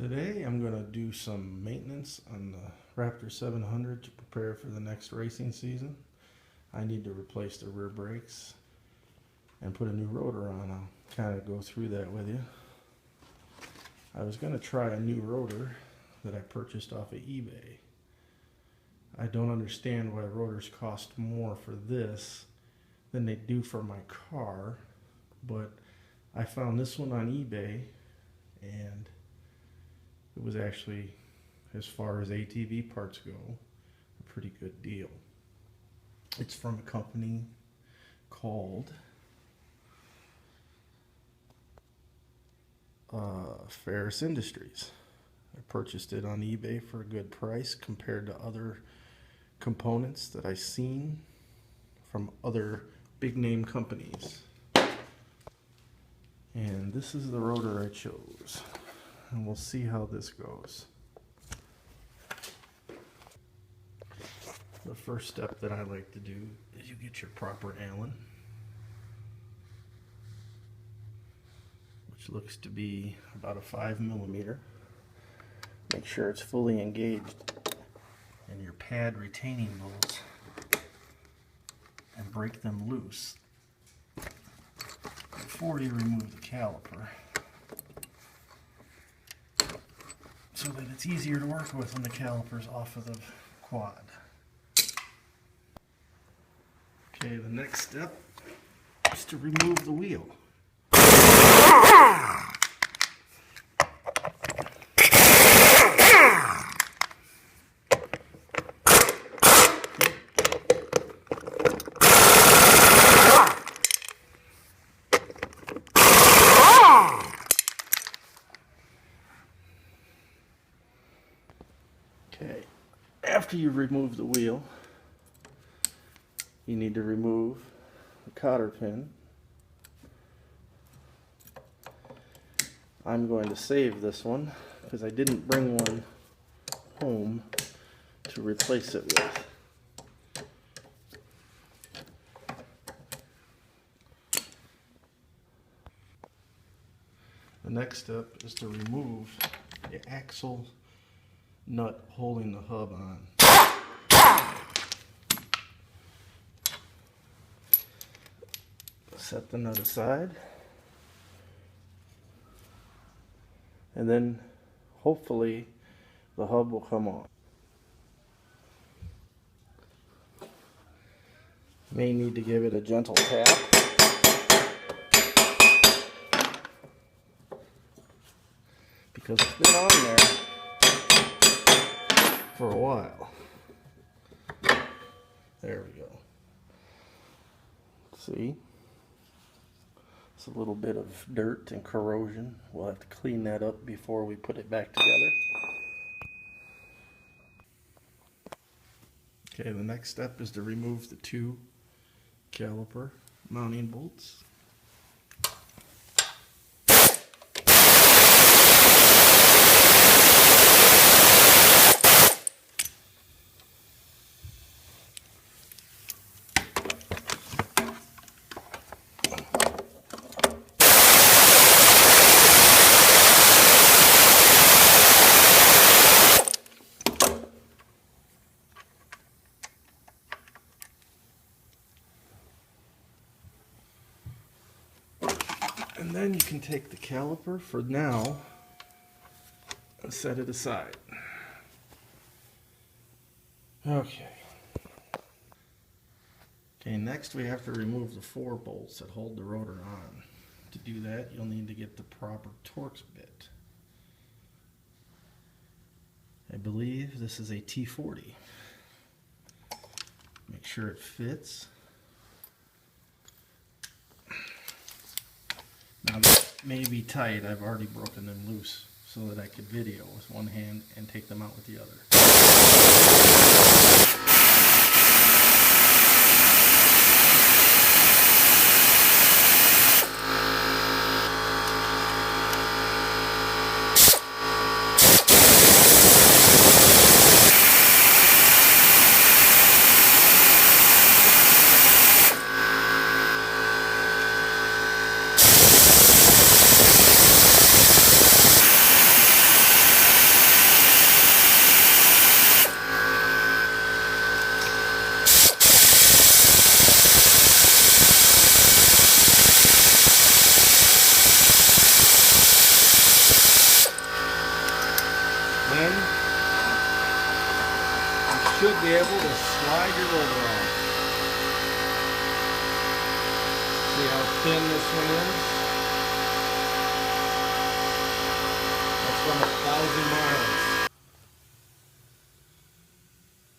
Today I'm going to do some maintenance on the Raptor 700 to prepare for the next racing season. I need to replace the rear brakes and put a new rotor on. I'll kind of go through that with you. I was going to try a new rotor that I purchased off of eBay. I don't understand why rotors cost more for this than they do for my car, but I found this one on eBay and it was actually, as far as ATV parts go, a pretty good deal. It's from a company called Ferris Industries. I purchased it on eBay for a good price compared to other components that I've seen from other big name companies. And this is the rotor I chose. And we'll see how this goes. The first step that I like to do is you get your proper Allen, which looks to be about a 5mm. Make sure it's fully engaged in your pad retaining bolts and break them loose before you remove the caliper, so that it's easier to work with when the caliper's off of the quad. Okay, the next step is to remove the wheel. Okay, after you remove the wheel, you need to remove the cotter pin. I'm going to save this one because I didn't bring one home to replace it with. The next step is to remove the axle nut holding the hub on. Set the nut aside, and then hopefully the hub will come off. May need to give it a gentle tap. Because it's been on there for a while. There we go. See? It's a little bit of dirt and corrosion. We'll have to clean that up before we put it back together. Okay, the next step is to remove the two caliper mounting bolts. And then you can take the caliper for now and set it aside. Okay, next we have to remove the 4 bolts that hold the rotor on. To do that, you'll need to get the proper Torx bit. I believe this is a T40. Make sure it fits. Now this may be tight. I've already broken them loose so that I could video with one hand and take them out with the other. Then you should be able to slide your rotor off. See how thin this one is? That's from 1,000 miles.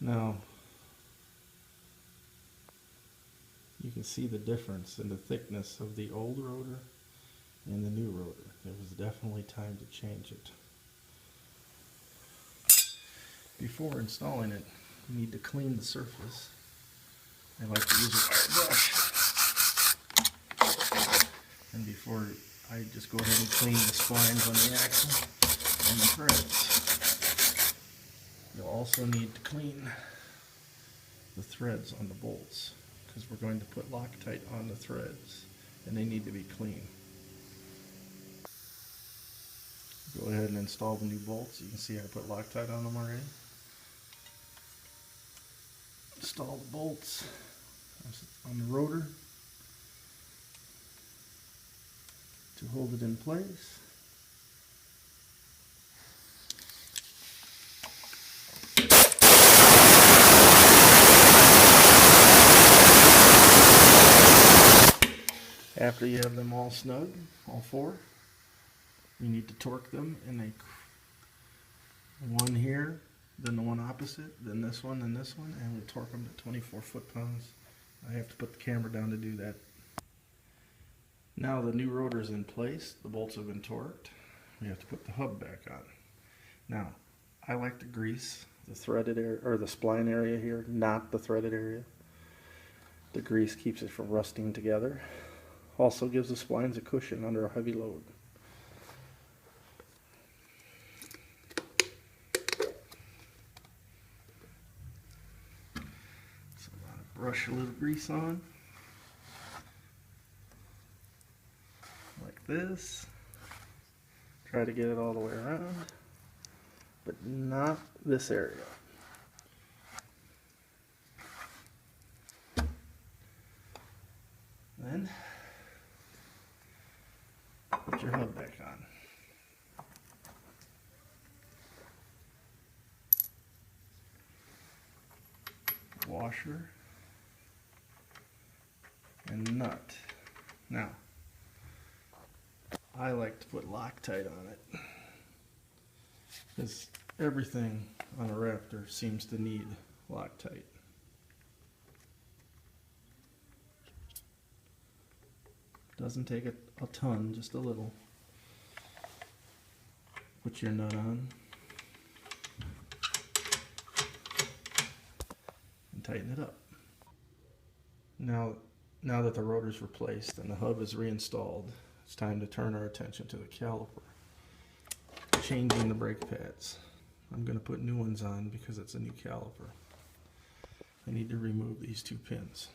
Now, you can see the difference in the thickness of the old rotor and the new rotor. It was definitely time to change it. Before installing it, you need to clean the surface. I like to use a brush. And before I just go ahead and clean the splines on the axle and the threads. You'll also need to clean the threads on the bolts, because we're going to put Loctite on the threads and they need to be clean. Go ahead and install the new bolts. You can see I put Loctite on them already. Install the bolts on the rotor to hold it in place. After you have them all snug, all four, you need to torque them in a one here, then the one opposite, then this one, and we'll torque them to 24 foot-pounds. I have to put the camera down to do that. Now the new rotor is in place, the bolts have been torqued. We have to put the hub back on. Now, I like to grease the threaded area, or the spline area here, not the threaded area. The grease keeps it from rusting together. Also gives the splines a cushion under a heavy load. So I'll brush a little grease on, like this. Try to get it all the way around, but not this area. Then put your hub back on. Washer and nut. Now, I like to put Loctite on it because everything on a Raptor seems to need Loctite. Doesn't take a ton, just a little. Put your nut on and tighten it up. Now that the rotor's replaced and the hub is reinstalled, it's time to turn our attention to the caliper. Changing the brake pads. I'm going to put new ones on because it's a new caliper. I need to remove these two pins.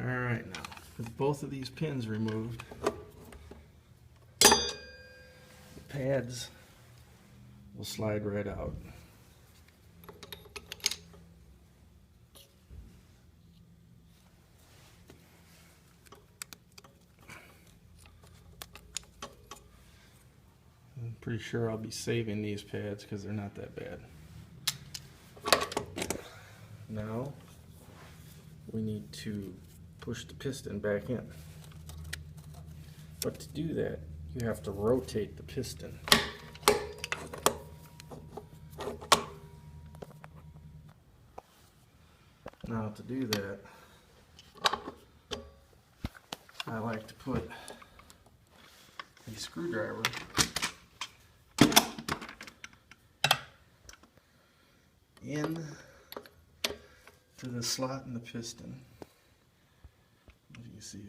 Alright, now with both of these pins removed, the pads will slide right out. I'm pretty sure I'll be saving these pads because they're not that bad. Now we need to push the piston back in. But to do that, you have to rotate the piston. Now to do that, I like to put a screwdriver in to the slot in the piston. If you can see it.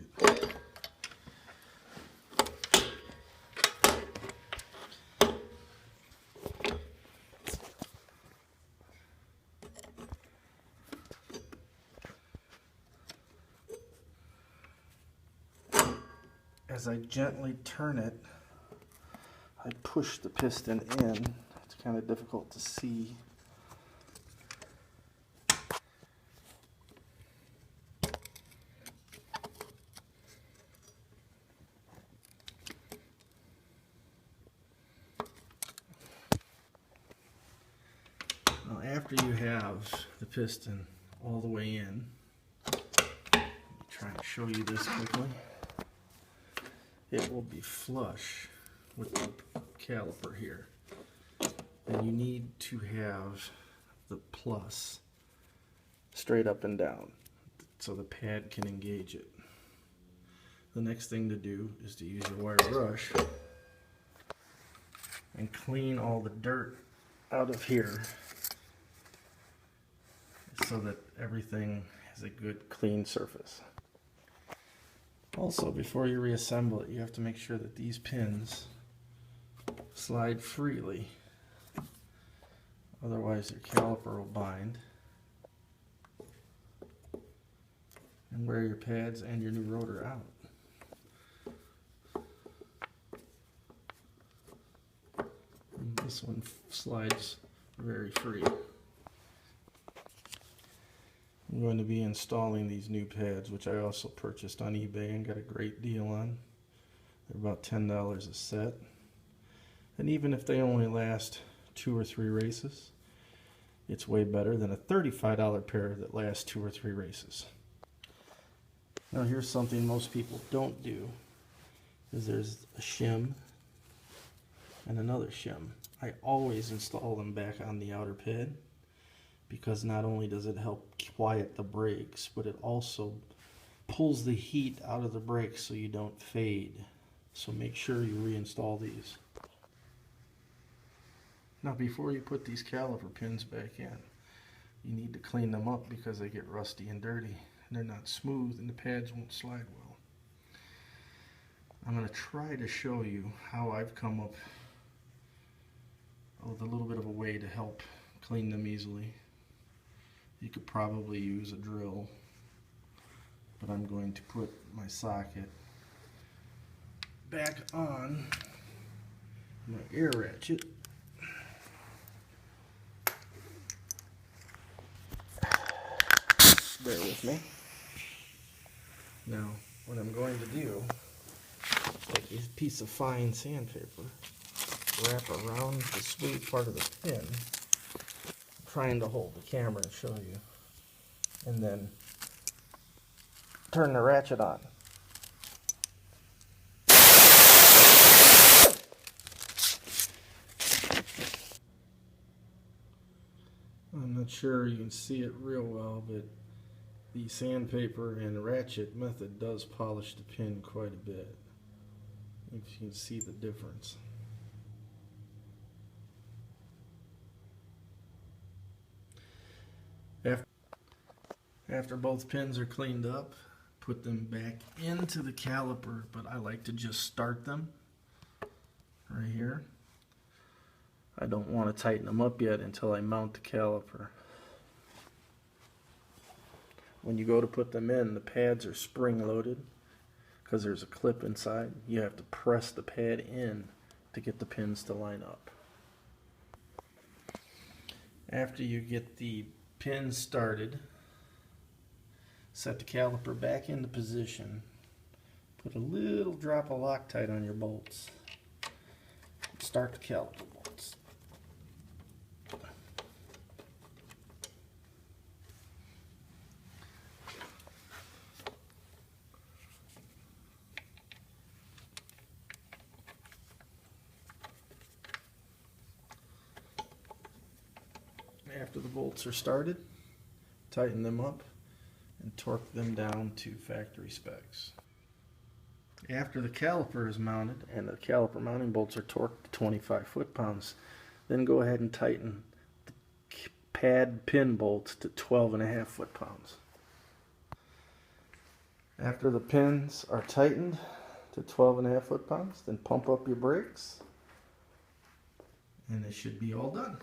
as I gently turn it, I push the piston in. It's kind of difficult to see. Now, after you have the piston all the way in, let me try and show you this quickly. It will be flush with the caliper here. And you need to have the plus straight up and down so the pad can engage it. The next thing to do is to use your wire brush and clean all the dirt out of here so that everything has a good clean surface. Also, before you reassemble it, you have to make sure that these pins slide freely. Otherwise your caliper will bind and wear your pads and your new rotor out. And this one slides very free. I'm going to be installing these new pads, which I also purchased on eBay and got a great deal on. They're about $10 a set. And even if they only last 2 or 3 races, it's way better than a $35 pair that lasts 2 or 3 races. Now here's something most people don't do, is there's a shim and another shim. I always install them back on the outer pad because not only does it help quiet the brakes, but it also pulls the heat out of the brakes so you don't fade. So make sure you reinstall these. Now before you put these caliper pins back in, you need to clean them up because they get rusty and dirty. And they're not smooth and the pads won't slide well. I'm going to try to show you how I've come up with a little bit of a way to help clean them easily. You could probably use a drill, but I'm going to put my socket back on my air ratchet. Bear with me. Now, what I'm going to do, take a piece of fine sandpaper, wrap around the smooth part of the pin, trying to hold the camera and show you, and then turn the ratchet on. I'm not sure you can see it real well, but the sandpaper and ratchet method does polish the pin quite a bit. If you can see the difference. After both pins are cleaned up, put them back into the caliper, but I like to just start them right here. I don't want to tighten them up yet until I mount the caliper. When you go to put them in, the pads are spring loaded because there's a clip inside. You have to press the pad in to get the pins to line up. After you get the pins started, set the caliper back into position. Put a little drop of Loctite on your bolts. Start the caliper bolts. After the bolts are started, tighten them up and torque them down to factory specs. After the caliper is mounted and the caliper mounting bolts are torqued to 25 foot-pounds, then go ahead and tighten the pad pin bolts to 12.5 foot-pounds. After the pins are tightened to 12.5 foot-pounds, then pump up your brakes and it should be all done.